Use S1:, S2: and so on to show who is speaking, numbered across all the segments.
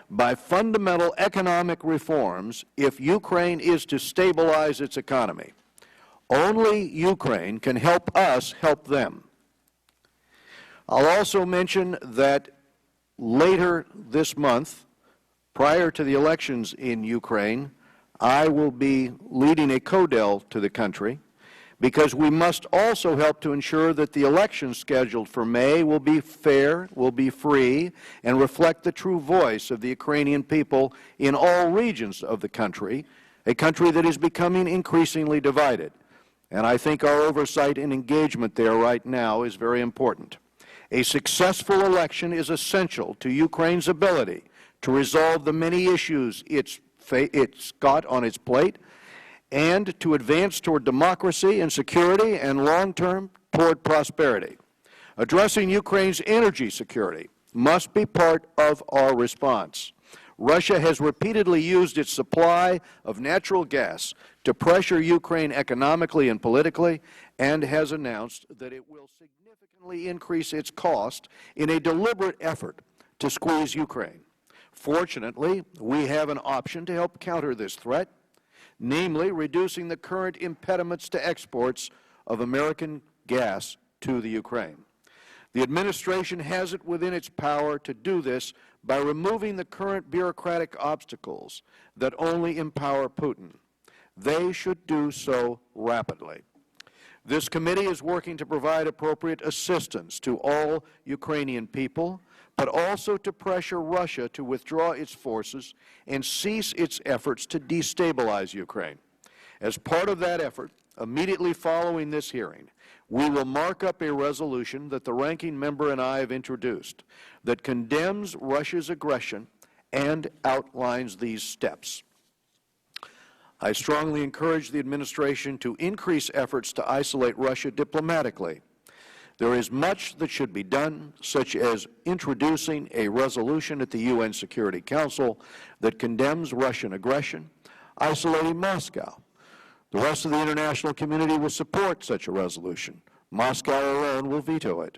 S1: by fundamental economic reforms if Ukraine is to stabilize its economy. Only Ukraine can help us help them. I'll also mention that later this month, prior to the elections in Ukraine, I will be leading a CODEL to the country, because we must also help to ensure that the elections scheduled for May will be fair, will be free, and reflect the true voice of the Ukrainian people in all regions of the country, a country that is becoming increasingly divided. And I think our oversight and engagement there right now is very important. A successful election is essential to Ukraine's ability to resolve the many issues it's got on its plate, and to advance toward democracy and security, and long-term toward prosperity. Addressing Ukraine's energy security must be part of our response. Russia has repeatedly used its supply of natural gas to pressure Ukraine economically and politically, and has announced that it will significantly increase its cost in a deliberate effort to squeeze Ukraine. Fortunately, we have an option to help counter this threat, namely reducing the current impediments to exports of American gas to the Ukraine. The administration has it within its power to do this by removing the current bureaucratic obstacles that only empower Putin. They should do so rapidly. This committee is working to provide appropriate assistance to all Ukrainian people, but also to pressure Russia to withdraw its forces and cease its efforts to destabilize Ukraine. As part of that effort, immediately following this hearing, we will mark up a resolution that the ranking member and I have introduced that condemns Russia's aggression and outlines these steps. I strongly encourage the administration to increase efforts to isolate Russia diplomatically. There is much that should be done, such as introducing a resolution at the UN Security Council that condemns Russian aggression, isolating Moscow. The rest of the international community will support such a resolution. Moscow alone will veto it,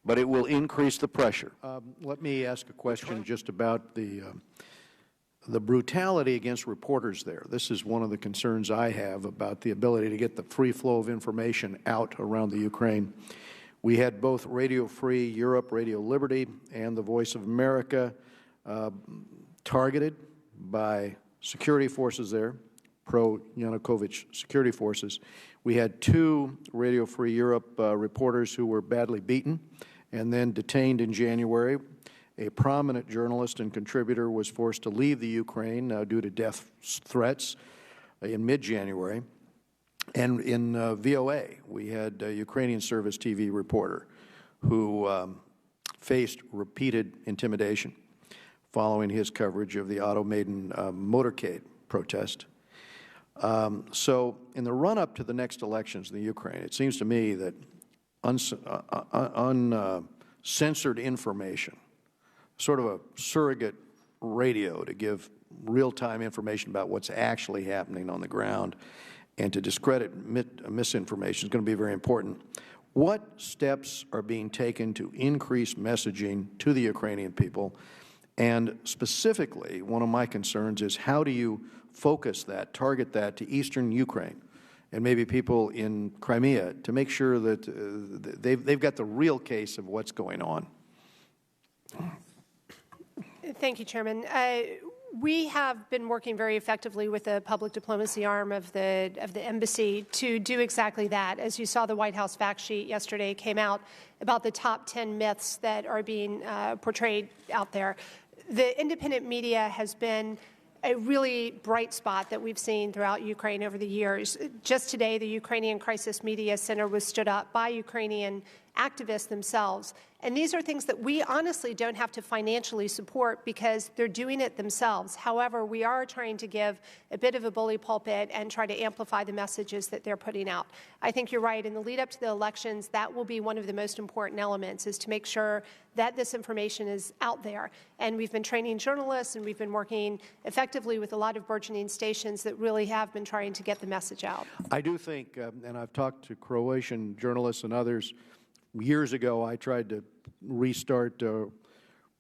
S1: but it will increase the pressure.
S2: Let me ask a question just about the brutality against reporters there. This is one of the concerns I have about the ability to get the free flow of information out around the Ukraine. We had both Radio Free Europe, Radio Liberty, and the Voice of America targeted by security forces there, pro-Yanukovych security forces. We had 2 Radio Free Europe reporters who were badly beaten and then detained in January. A prominent journalist and contributor was forced to leave the Ukraine due to death threats in mid-January. And in VOA, we had a Ukrainian service TV reporter who faced repeated intimidation following his coverage of the Automaiden motorcade protest. So in the run-up to the next elections in the Ukraine, it seems to me that uncensored information, sort of a surrogate radio to give real-time information about what's actually happening on the ground and to discredit misinformation is going to be very important. What steps are being taken to increase messaging to the Ukrainian people? And specifically, one of my concerns is how do you focus that, target that to eastern Ukraine and maybe people in Crimea to make sure that they've got the real case of what's going on?
S3: Thank you, Chairman. We have been working very effectively with the public diplomacy arm of the embassy to do exactly that. As you saw, the White House fact sheet yesterday came out about the top 10 myths that are being portrayed out there. The independent media has been a really bright spot that we've seen throughout Ukraine over the years. Just today, the Ukrainian Crisis Media Center was stood up by Ukrainian activists themselves. And these are things that we honestly don't have to financially support because they're doing it themselves. However, we are trying to give a bit of a bully pulpit and try to amplify the messages that they're putting out. I think you're right. In the lead up to the elections, that will be one of the most important elements, is to make sure that this information is out there. And we've been training journalists, and we've been working effectively with a lot of burgeoning stations that really have been trying to get the message out.
S2: I do think, and I've talked to Croatian journalists and others, years ago I tried to restart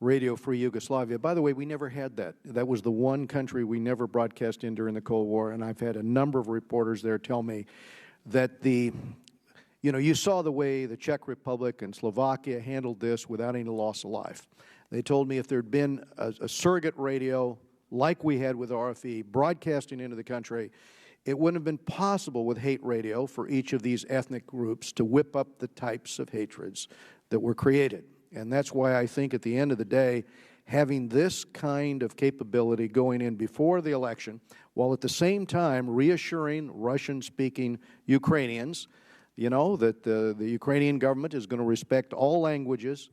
S2: Radio Free Yugoslavia. By the way, we never had that. That was the one country we never broadcast in during the Cold War, and I've had a number of reporters there tell me that you saw the way the Czech Republic and Slovakia handled this without any loss of life. They told me if there had been a surrogate radio like we had with RFE broadcasting into the country, it wouldn't have been possible with hate radio for each of these ethnic groups to whip up the types of hatreds that were created. And that's why I think at the end of the day, having this kind of capability going in before the election, while at the same time reassuring Russian-speaking Ukrainians, that the Ukrainian government is going to respect all languages.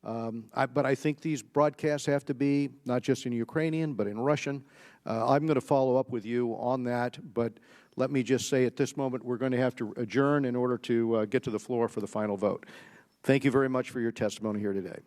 S2: But I think these broadcasts have to be not just in Ukrainian, but in Russian. I'm going to follow up with you on that, but let me just say at this moment we're going to have to adjourn in order to get to the floor for the final vote. Thank you very much for your testimony here today.